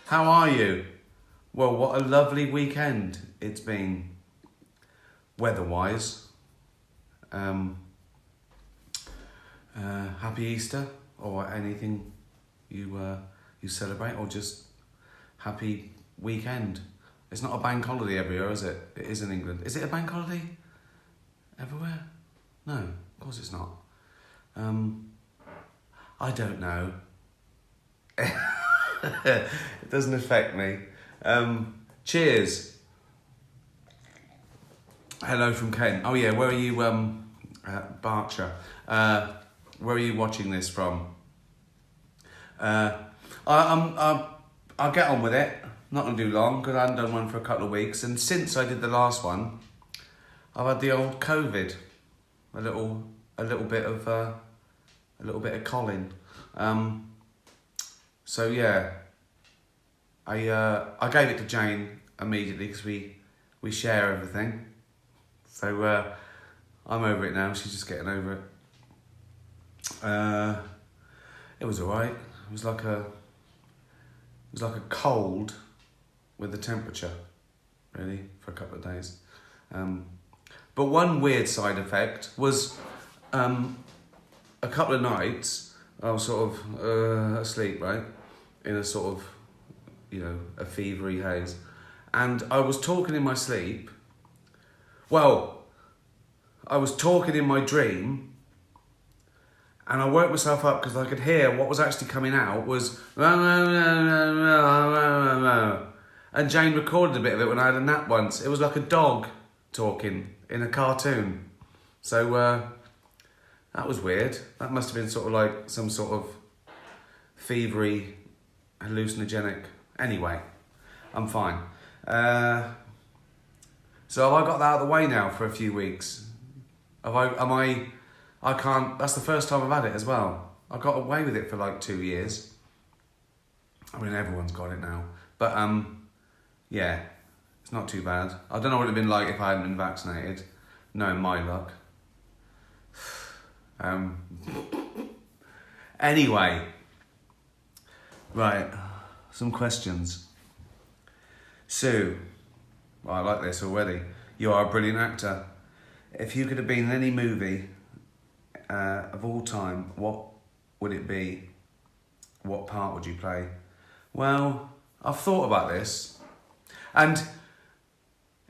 How are you? Well, what a lovely weekend it's been, weather-wise. Happy Easter, or anything you celebrate, or just happy weekend. It's not a bank holiday everywhere, is it? It is in England. Is it a bank holiday everywhere? No, of course it's not. I don't know. It doesn't affect me. Cheers. Hello from Kent. Oh yeah, where are you? Berkshire. Where are you watching this from? I'll get on with it. Not gonna do long because I haven't done one for a couple of weeks, and since I did the last one, I've had the old COVID. A little bit of Colin. So yeah, I gave it to Jane immediately because we share everything. So I'm over it now. She's just getting over it. It was alright. It was like a cold with the temperature, really, for a couple of days. But one weird side effect was a couple of nights I was sort of asleep, right, in a sort of, a fevery haze, and I was talking in my sleep. Well, I was talking in my dream, and I woke myself up because I could hear what was actually coming out was and Jane recorded a bit of it when I had a nap once. It was like a dog talking in a cartoon. So that was weird. That must have been sort of like some sort of fevery, hallucinogenic. Anyway, I'm fine. So have I got that out of the way now for a few weeks? I can't, that's the first time I've had it as well. I got away with it for like 2 years. I mean, everyone's got it now. But yeah, it's not too bad. I don't know what it'd been like if I hadn't been vaccinated. Knowing my luck. Anyway, right, some questions. Sue, well, I like this already. You are a brilliant actor. If you could have been in any movie of all time, what would it be? What part would you play? Well, I've thought about this, and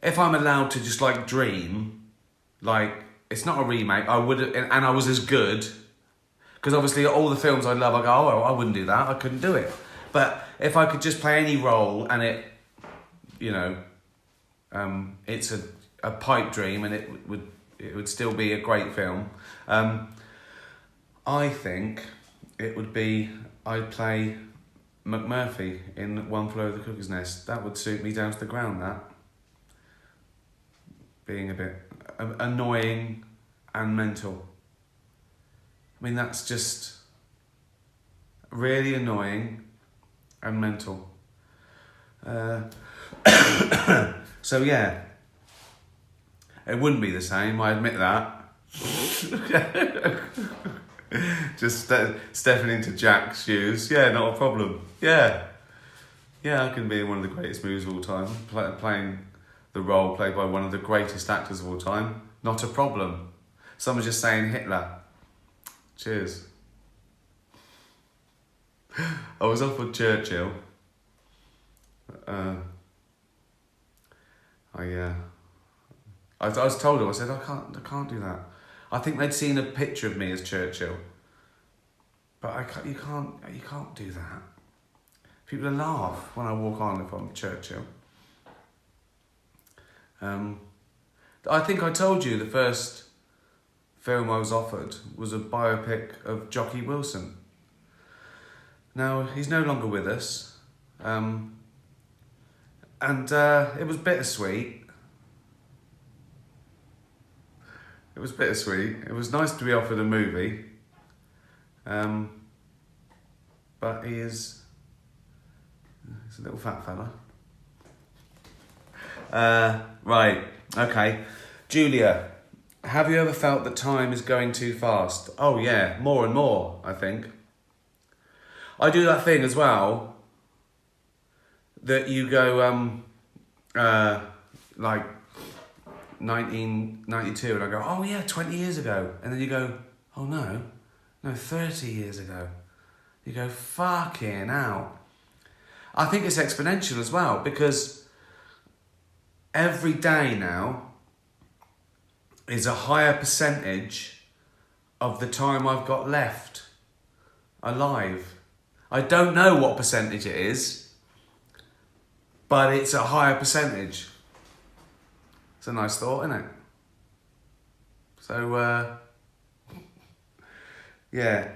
if I'm allowed to just like dream, like, it's not a remake, I would, and I was as good, because obviously all the films I love, I go, oh, well, I wouldn't do that, I couldn't do it. But if I could just play any role and it, it's a pipe dream and it would still be a great film, I think it would be, I'd play McMurphy in One Flew Over the Cuckoo's Nest. That would suit me down to the ground, that. Being a bit annoying and mental. I mean, that's just really annoying and mental. So yeah, it wouldn't be the same, I admit that. Just stepping into Jack's shoes, yeah, not a problem. Yeah, I can be in one of the greatest movies of all time, playing the role played by one of the greatest actors of all time, not a problem. Someone's just saying Hitler. Cheers. I was offered Churchill. I was told him, I said, I can't do that. I think they'd seen a picture of me as Churchill. But you can't do that. People laugh when I walk on if I'm Churchill. I think I told you the first film I was offered was a biopic of Jockey Wilson. Now, he's no longer with us. And it was bittersweet. It was bittersweet. It was nice to be offered a movie. But he's a little fat fella. Right, okay. Julia, have you ever felt that time is going too fast? Oh yeah, more and more, I think. I do that thing as well that you go, like 1992, and I go, oh yeah, 20 years ago. And then you go, oh no, 30 years ago. You go, fucking hell. I think it's exponential as well, because every day now is a higher percentage of the time I've got left alive. I don't know what percentage it is, but it's a higher percentage. It's a nice thought, isn't it? So, yeah.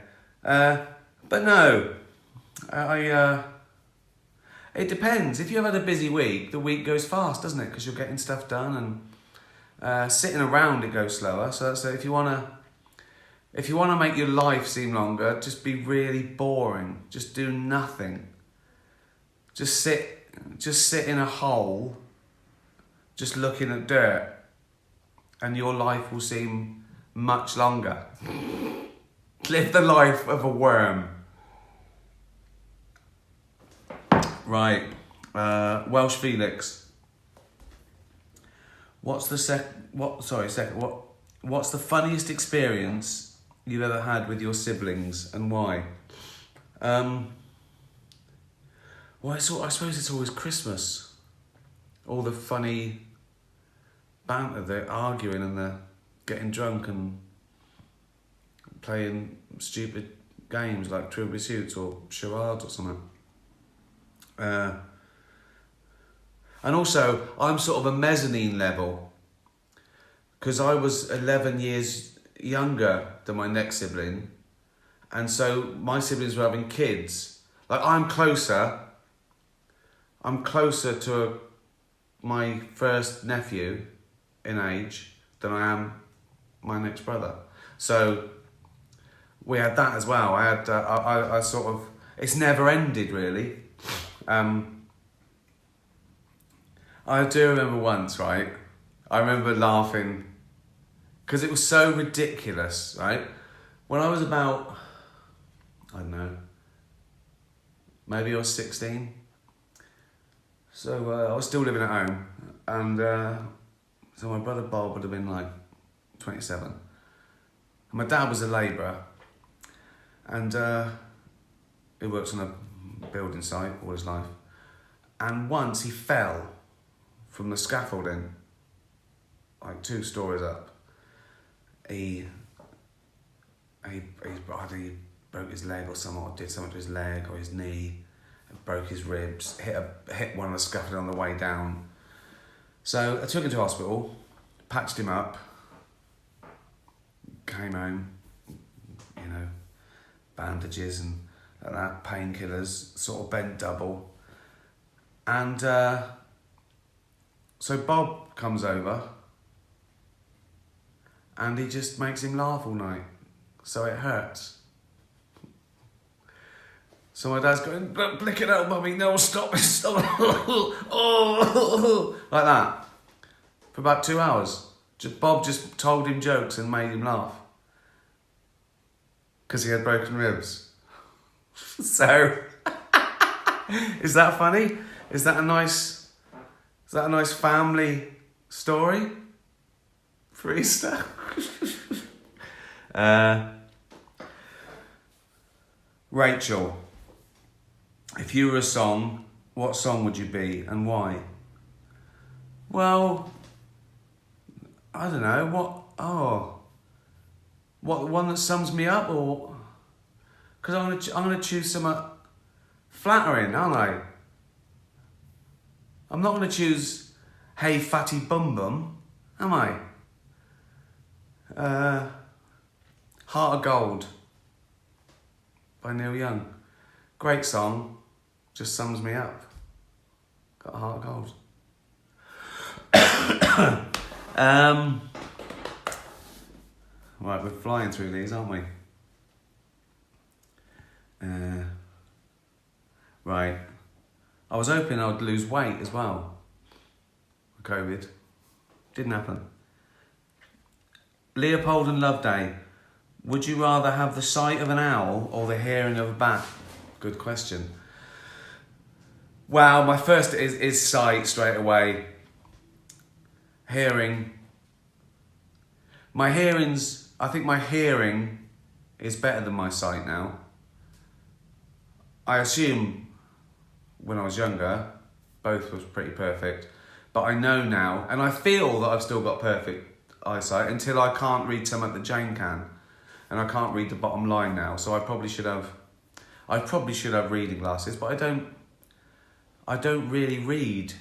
But no, it depends. If you've had a busy week, the week goes fast, doesn't it? Because you're getting stuff done, and sitting around it goes slower. So if you wanna make your life seem longer, just be really boring. Just do nothing. Just sit in a hole, just looking at dirt, and your life will seem much longer. Live the life of a worm. Right, Welsh Felix. What's the funniest experience you've ever had with your siblings, and why? Well, I suppose it's always Christmas. All the funny banter, the arguing and the getting drunk and playing stupid games like Trivial Pursuit or charades or something. And also, I'm sort of a mezzanine level, because I was 11 years younger than my next sibling, and so my siblings were having kids. Like, I'm closer to my first nephew in age than I am my next brother. So we had that as well. I sort of, it's never ended really. I do remember once, right? I remember laughing because it was so ridiculous, right? When I was about, I don't know, maybe I was 16. So I was still living at home, and so my brother Bob would have been like 27. And my dad was a labourer, and he worked on a building site all his life. And once he fell from the scaffolding, like 2 stories up. He broke his leg or something, or did something to his leg or his knee, broke his ribs, hit one of the scaffolding on the way down. So I took him to hospital, patched him up, came home, bandages and like that, painkillers, sort of bent double. And so Bob comes over and he just makes him laugh all night. So it hurts. So my dad's going, blick it out, mummy, no, stop, oh, like that. For about 2 hours. Bob just told him jokes and made him laugh. Because he had broken ribs. So, is that funny? Is that a nice family story for Easter? Rachel, if you were a song, what song would you be and why? Well, I don't know, what one that sums me up, or because I'm gonna choose something flattering, aren't I? I'm not gonna choose Hey Fatty Bum Bum, am I? Heart of Gold by Neil Young. Great song, just sums me up. Got a heart of gold. Right, we're flying through these, aren't we? Right. I was hoping I'd lose weight as well. COVID. Didn't happen. Leopold and Loveday. Would you rather have the sight of an owl or the hearing of a bat? Good question. Wow, my first is sight straight away. Hearing. I think my hearing is better than my sight now. I assume when I was younger, both was pretty perfect. But I know now, and I feel that I've still got perfect eyesight until I can't read something that Jane can. And I can't read the bottom line now, so I probably should have reading glasses, but I don't really read.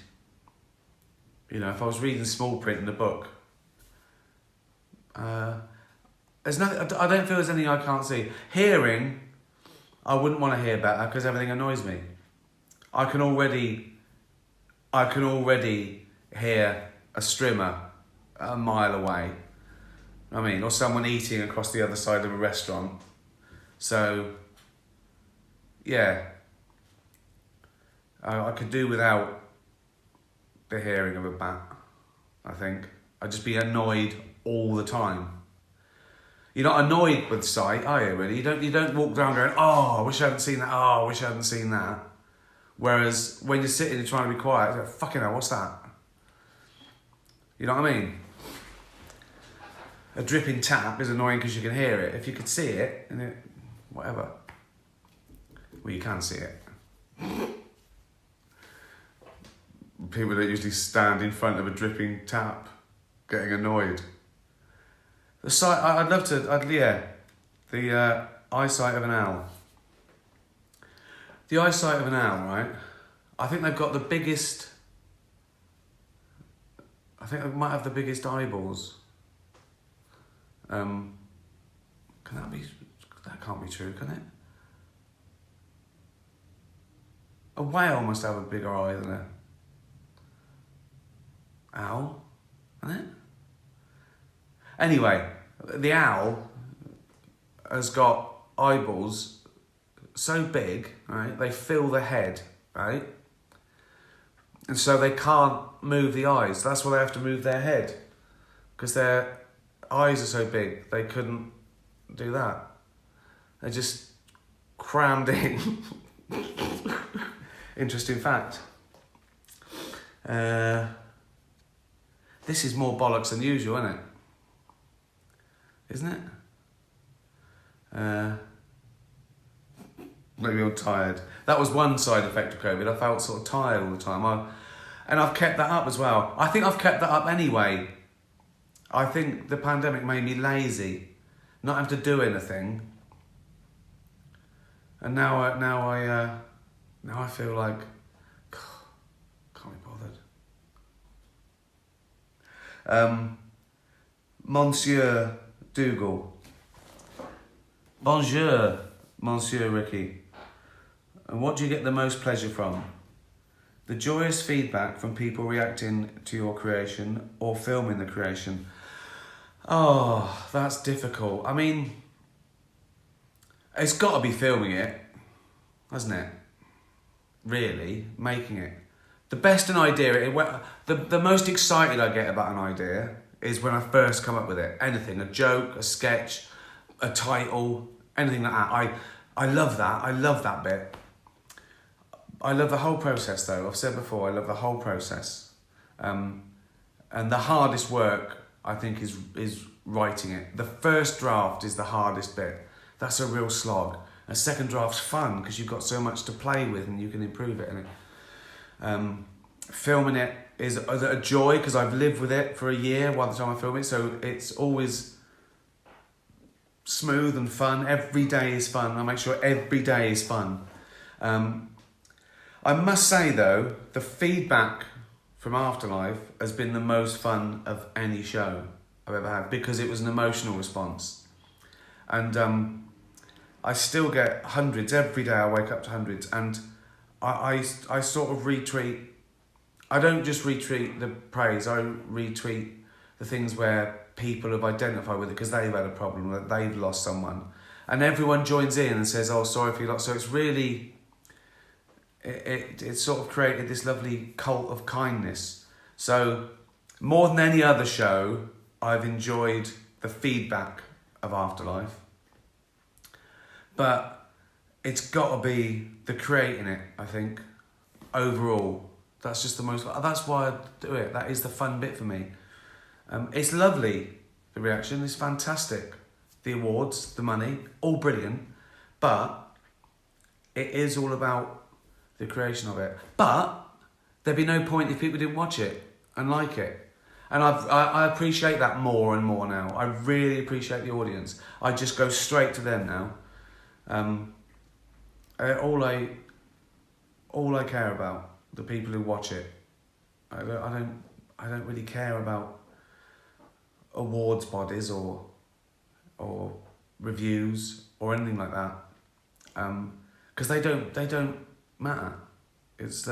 You know, if I was reading small print in the book, there's nothing. I don't feel there's anything I can't see. Hearing, I wouldn't want to hear better because everything annoys me. I can already hear a strimmer a mile away. I mean, or someone eating across the other side of a restaurant. So, yeah, I could do without the hearing of a bat, I think. I'd just be annoyed all the time. You're not annoyed with sight, are you, really? You don't walk around going, oh, I wish I hadn't seen that, oh, I wish I hadn't seen that. Whereas when you're sitting and trying to be quiet, it's like, fucking hell, what's that? You know what I mean? A dripping tap is annoying because you can hear it. If you could see it, and it, whatever. Well, you can see it. People that usually stand in front of a dripping tap, getting annoyed. The sight, the eyesight of an owl. The eyesight of an owl, right? I think they've got the biggest, I think they might have the biggest eyeballs. That can't be true, can it? A whale must have a bigger eye than an owl, isn't it? Anyway, the owl has got eyeballs so big, right? They fill the head, right? And so they can't move the eyes. That's why they have to move their head, because their eyes are so big, they couldn't do that. They're just crammed in. Interesting fact. This is more bollocks than usual, isn't it? Isn't it? Maybe I'm tired. That was one side effect of COVID. I felt sort of tired all the time. And I've kept that up as well. I think I've kept that up anyway. I think the pandemic made me lazy, not have to do anything. And now I feel like, can't be bothered. Monsieur Dougal. Bonjour, Monsieur Ricky. And what do you get the most pleasure from? The joyous feedback from people reacting to your creation or filming the creation? Oh, that's difficult. I mean, it's got to be filming it, hasn't it? Really, making it. The best an idea, the most excited I get about an idea is when I first come up with it. Anything, a joke, a sketch, a title, anything like that. I love that. I love that bit. I love the whole process though. I've said before, I love the whole process. And the hardest work, I think, is writing it. The first draft is the hardest bit. That's a real slog. A second draft's fun because you've got so much to play with and you can improve it. And filming it is a joy because I've lived with it for a year by the time I film it. So it's always smooth and fun. Every day is fun. I make sure every day is fun. I must say though, the feedback from Afterlife has been the most fun of any show I've ever had because it was an emotional response. And I still get hundreds every day. I wake up to hundreds, and I sort of retweet. I don't just retweet the praise. I retweet the things where people have identified with it because they've had a problem, that they've lost someone, and everyone joins in and says, "Oh, sorry for you lost." So it's really, it sort of created this lovely cult of kindness. So more than any other show, I've enjoyed the feedback of Afterlife. But it's got to be the creating it, I think. overall. That's just the most. That's why I do it. That is the fun bit for me. It's lovely. The reaction is fantastic. The awards, the money, all brilliant. But it is all about the creation of it. But there'd be no point if people didn't watch it and like it. And I appreciate that more and more now. I really appreciate the audience. I just go straight to them now. All I care about, the people who watch it. I don't really care about awards bodies or reviews or anything like that. Because they don't matter. It's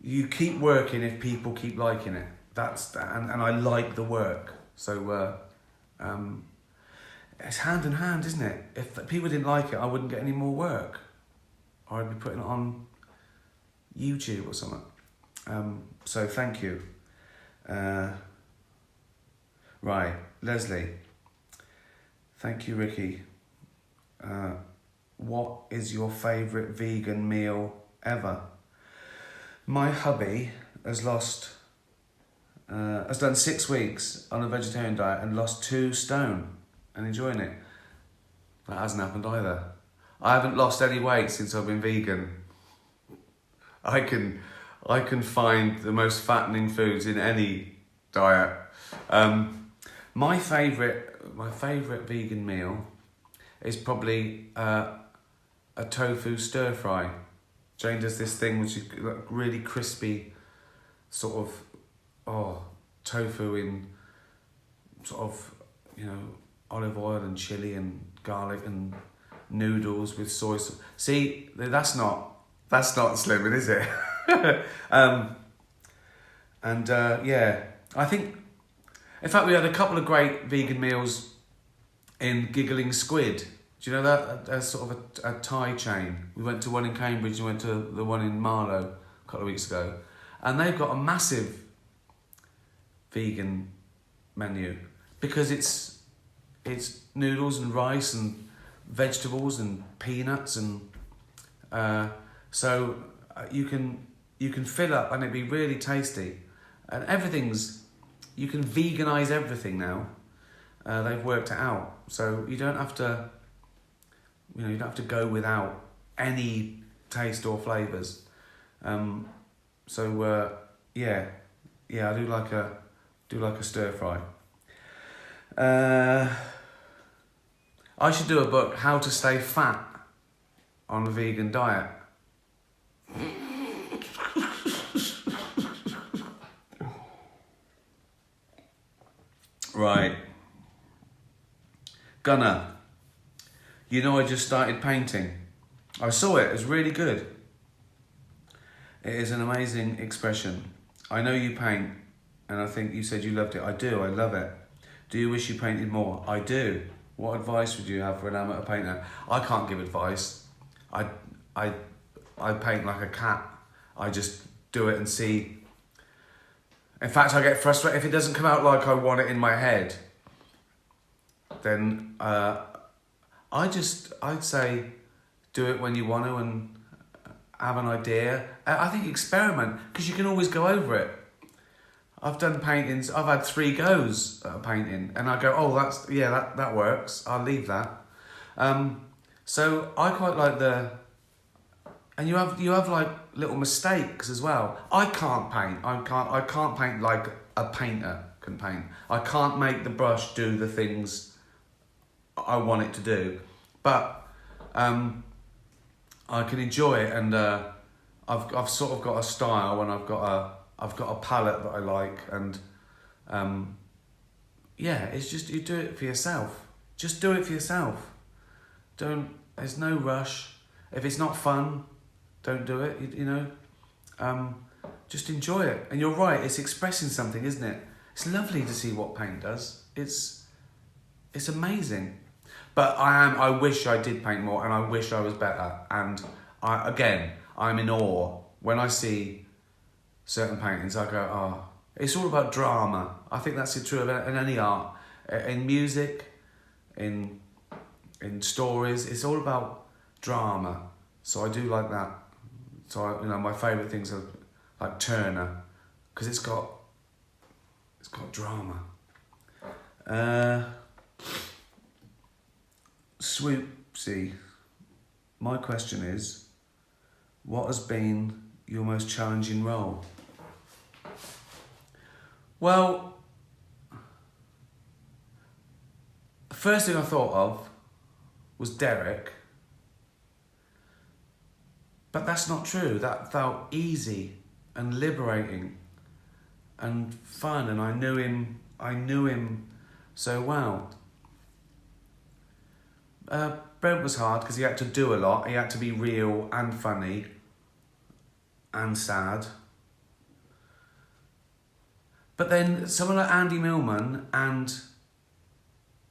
you keep working if people keep liking it. And I like the work. So it's hand in hand, isn't it? If people didn't like it, I wouldn't get any more work. Or I'd be putting it on YouTube or something. So thank you. Right, Leslie. Thank you, Ricky. What is your favourite vegan meal ever? My hubby has done 6 weeks on a vegetarian diet and lost 2 stone and enjoying it. That hasn't happened either. I haven't lost any weight since I've been vegan. I can find the most fattening foods in any diet. My favourite vegan meal is probably a tofu stir fry. Jane does this thing which is really crispy, sort of tofu in sort of olive oil and chili and garlic and noodles with soy sauce. See, that's not slimming, is it? I think, in fact, we had a couple of great vegan meals in Giggling Squid. Do you know that? That's sort of a Thai chain. We went to one in Cambridge and went to the one in Marlow a couple of weeks ago. And they've got a massive vegan menu because it's noodles and rice and vegetables and peanuts and so you can fill up and it'd be really tasty. And you can veganize everything now. They've worked it out, so you don't have to go without any taste or flavors. I do like a stir fry. I should do a book, How to Stay Fat on a Vegan Diet. Right. Gunnar, I just started painting. I saw it was really good. It is an amazing expression. I know you paint, and I think you said you loved it. I do, I love it. Do you wish you painted more? I do. What advice would you have for an amateur painter? I can't give advice. I paint like a cat. I just do it and see. In fact, I get frustrated if it doesn't come out like I want it in my head. Then I'd say do it when you want to and have an idea. I think experiment, because you can always go over it. I've done paintings, I've had 3 goes at a painting and I go, oh, that works, I'll leave that. So I quite like and you have like little mistakes as well. I can't paint, I can't paint like a painter can paint. I can't make the brush do the things I want it to do, but I can enjoy it, and I've sort of got a style, and I've got a palette that I like, and it's just you do it for yourself. Just do it for yourself. There's no rush. If it's not fun, don't do it. Just enjoy it. And you're right, it's expressing something, isn't it? It's lovely to see what paint does. It's amazing. But I wish I did paint more, and I wish I was better. And I'm in awe when I see certain paintings. I go, oh, it's all about drama. I think that's true of in any art, in music, in stories. It's all about drama. So I do like that. So my favourite things are like Turner, because it's got drama. Swoopsy, my question is, what has been your most challenging role? Well, the first thing I thought of was Derek, but that's not true. That felt easy and liberating and fun, and I knew him so well. Brent was hard because he had to do a lot. He had to be real and funny and sad. But then someone like Andy Millman and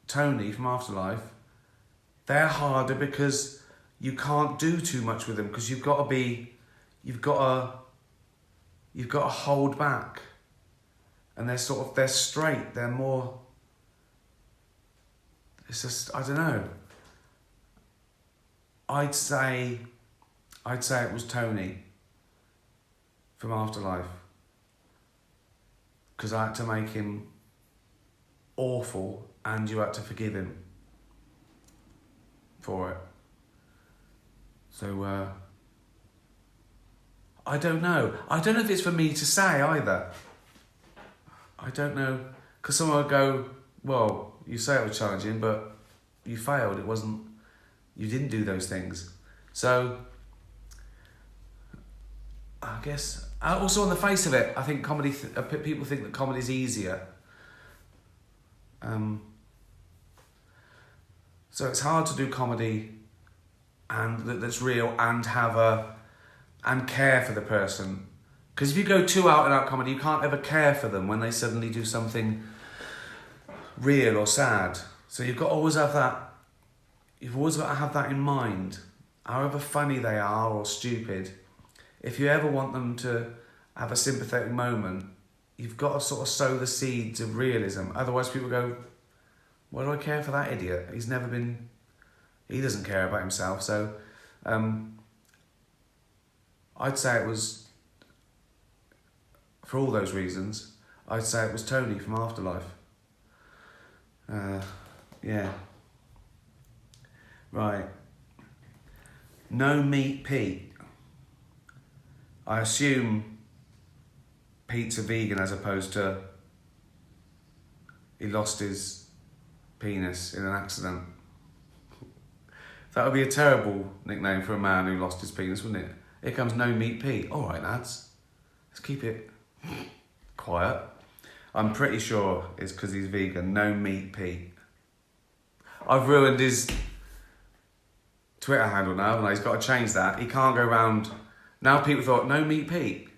Tony from Afterlife, they're harder because you can't do too much with them, because you've got to hold back. And they're straight, they're more, it's just, I don't know. I'd say it was Tony from Afterlife, because I had to make him awful and you had to forgive him for it. So, I don't know. I don't know if it's for me to say either. I don't know, because someone would go, well, you say it was challenging, but you failed. You didn't do those things. So, I guess, also on the face of it, I think comedy, people think that comedy's easier. So it's hard to do comedy and that's real and and care for the person. Because if you go too out and out comedy, you can't ever care for them when they suddenly do something real or sad. So you've got to always have that. You've always got to have that in mind. However funny they are or stupid, if you ever want them to have a sympathetic moment, you've got to sort of sow the seeds of realism. Otherwise people go, why do I care for that idiot? He doesn't care about himself. So I'd say it was, for all those reasons, I'd say it was Tony from Afterlife. Yeah. Right. No meat Pete. I assume Pete's a vegan as opposed to he lost his penis in an accident. That would be a terrible nickname for a man who lost his penis, wouldn't it? Here comes No Meat Pete. All right, lads. Let's keep it quiet. I'm pretty sure it's because he's vegan. No Meat Pete. I've ruined his Twitter handle now, and he's got to change that. He can't go around. Now people thought, No Meat Pete.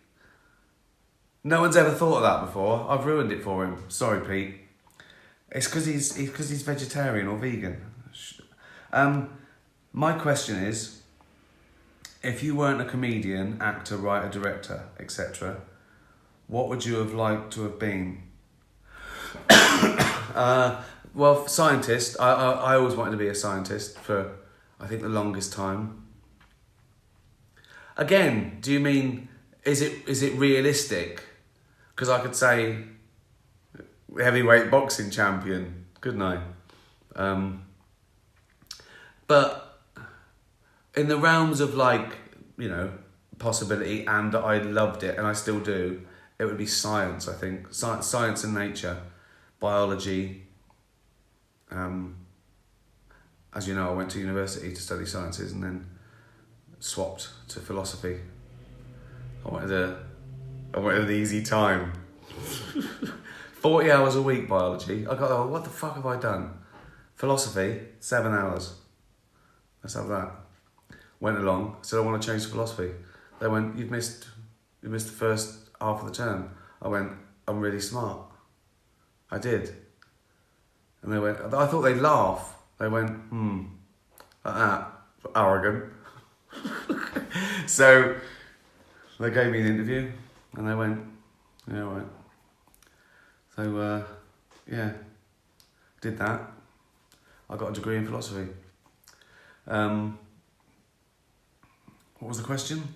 No one's ever thought of that before. I've ruined it for him. Sorry, Pete. It's because he's vegetarian or vegan. My question is, if you weren't a comedian, actor, writer, director, etc., what would you have liked to have been? Well, scientist. I always wanted to be a scientist for, I think, the longest time. Again, do you mean, is it realistic? Because I could say heavyweight boxing champion, couldn't I? But in the realms of possibility, and I loved it and I still do, it would be science, I think. Science and nature, biology. As you know, I went to university to study sciences and then swapped to philosophy. I wanted an easy time. 40 hours a week biology. I got, what the fuck have I done? Philosophy, 7 hours. Let's have that. Went along, said I want to change to philosophy. They went, you missed the first half of the term. I went, I'm really smart. I did. And they went, I thought they'd laugh. They went, like that, arrogant. So they gave me an interview and they went, yeah, all right. So, yeah, did that. I got a degree in philosophy. What was the question?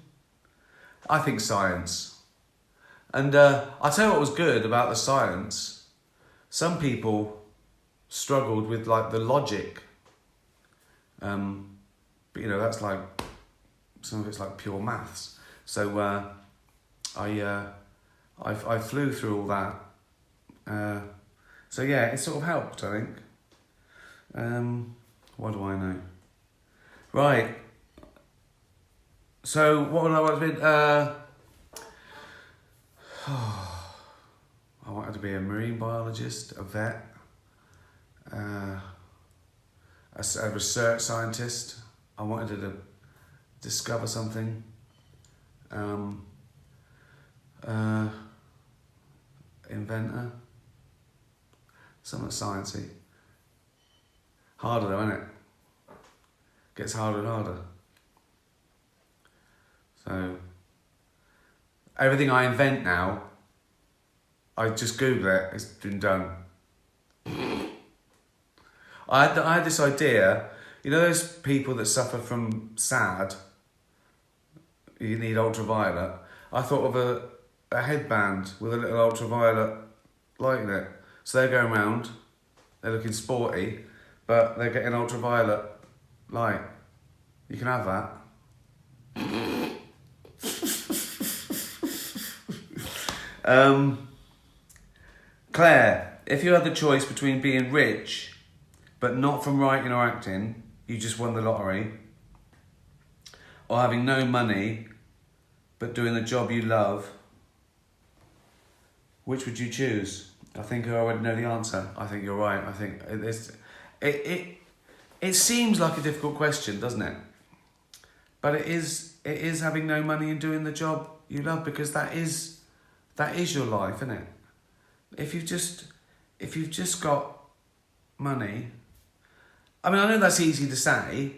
I think science. And I'll tell you what was good about the science. Some people struggled with like the logic. But you know, that's like, some of it's like pure maths. So I flew through all that. So yeah, it sort of helped, I think. What do I know? Right. So what would I want to be? I wanted to be a marine biologist, a vet, a research scientist. I wanted to discover something. Inventor. Something sciencey. Harder though, isn't it? Gets harder and harder. So, everything I invent now, I just Google it, it's been done. I had this idea, you know those people that suffer from SAD, you need ultraviolet? I thought of a headband with a little ultraviolet light in it. So they're going around, they're looking sporty, but they're getting ultraviolet light. You can have that. Claire, if you had the choice between being rich, but not from writing or acting, you just won the lottery, or having no money, but doing the job you love, which would you choose? I think I already know the answer. I think you're right. I think it seems like a difficult question, doesn't it? But it is having no money and doing the job you love, because that is your life, isn't it? If you've just got money, I mean, I know that's easy to say.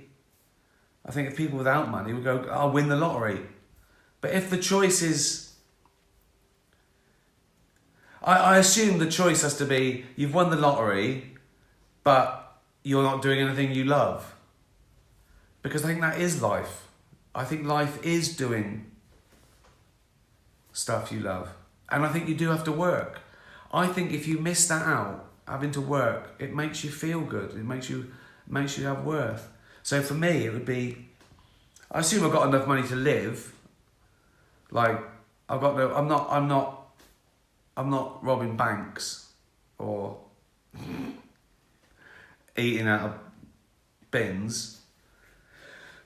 I think if people without money would go, I'll win the lottery. But if the choice is, I assume the choice has to be, you've won the lottery, but you're not doing anything you love. Because I think that is life. I think life is doing stuff you love. And I think you do have to work. I think if you miss that out, having to work, it makes you feel good. It makes you have worth. So for me, it would be, I assume I've got enough money to live. Like, I'm not robbing banks or eating out of bins.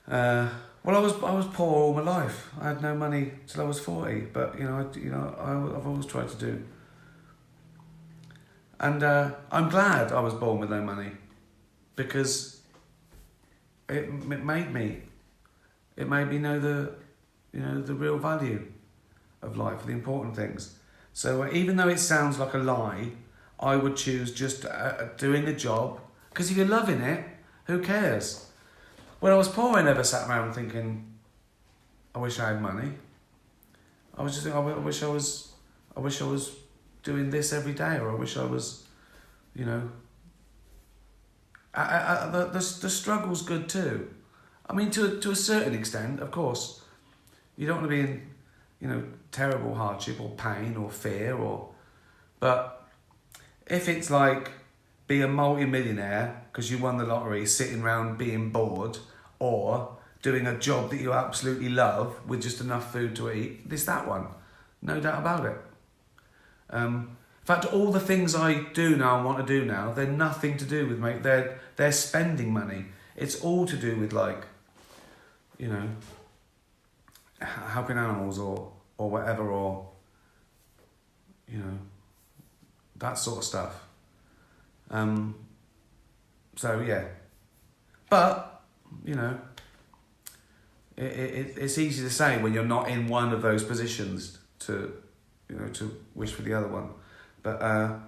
Well, I was poor all my life. I had no money till I was 40, but I've always tried to do. And I'm glad I was born with no money, because it made me know the real value of life, the important things. So even though it sounds like a lie, I would choose just doing a job, because if you're loving it, who cares? When I was poor, I never sat around thinking, I wish I had money. I was just thinking, I wish I was doing this every day, or I wish I was, the struggle's good too. I mean, to a certain extent, of course. You don't want to be in, terrible hardship or pain or fear, but if it's like be a multi-millionaire because you won the lottery, sitting around being bored, or doing a job that you absolutely love with just enough food to eat, it's that one, no doubt about it. In fact, all the things I do now and want to do now, they're nothing to do with they're spending money. It's all to do with helping animals or whatever, or that sort of stuff. So yeah, but it's easy to say when you're not in one of those positions to wish for the other one. But I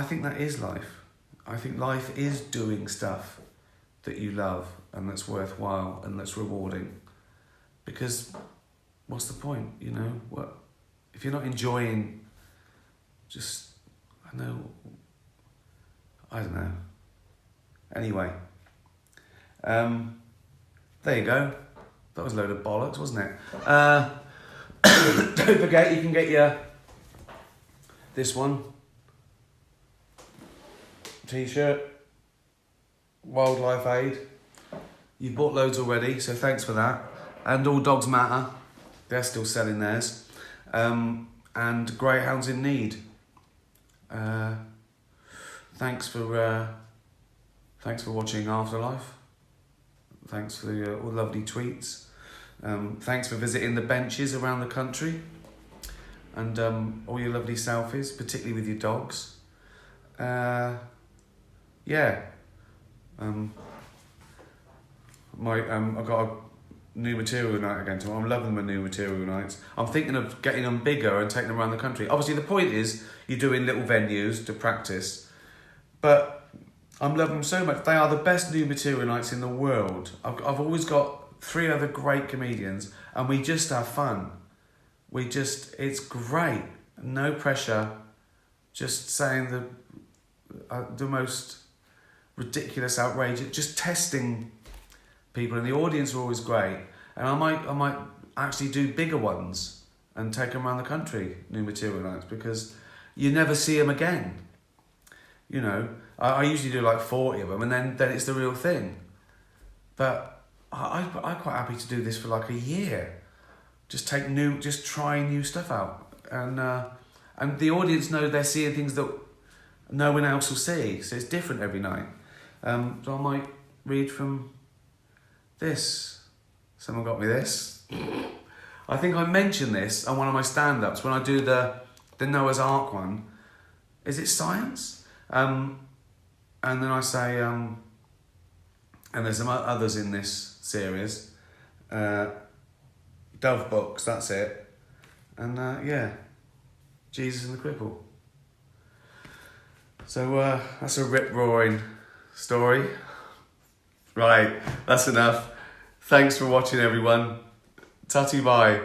think that is life. I think life is doing stuff that you love and that's worthwhile and that's rewarding. Because what's the point, What if you're not enjoying just, I don't know. Anyway, there you go. That was a load of bollocks, wasn't it? Don't forget, you can get your this one t-shirt, Wildlife Aid. You've bought loads already, so thanks for that. And All Dogs Matter, they're still selling theirs. And Greyhounds in Need. Thanks for watching Afterlife. Thanks for all the lovely tweets. Thanks for visiting the benches around the country. And all your lovely selfies, particularly with your dogs. Yeah. I've got a new material night again tomorrow. I'm loving my new material nights. I'm thinking of getting them bigger and taking them around the country. Obviously, the point is you're doing little venues to practice, but I'm loving them so much. They are the best new material nights in the world. I've always got 3 other great comedians, and we just have fun. It's great. No pressure. Just saying the most ridiculous, outrageous, just testing people, and the audience are always great. And I might actually do bigger ones and take them around the country, new material nights, because you never see them again. You know, I usually do like 40 of them, and then it's the real thing. But I'm quite happy to do this for like a year. Just try new stuff out, and the audience know they're seeing things that no one else will see. So it's different every night. So I might read from this. Someone got me this. I think I mentioned this on one of my stand-ups when I do the Noah's Ark one. Is it science? And then I say, and there's some others in this series. Dove books, that's it. And yeah, Jesus and the Cripple. So that's a rip-roaring story. Right, that's enough. Thanks for watching, everyone. Tatty bye.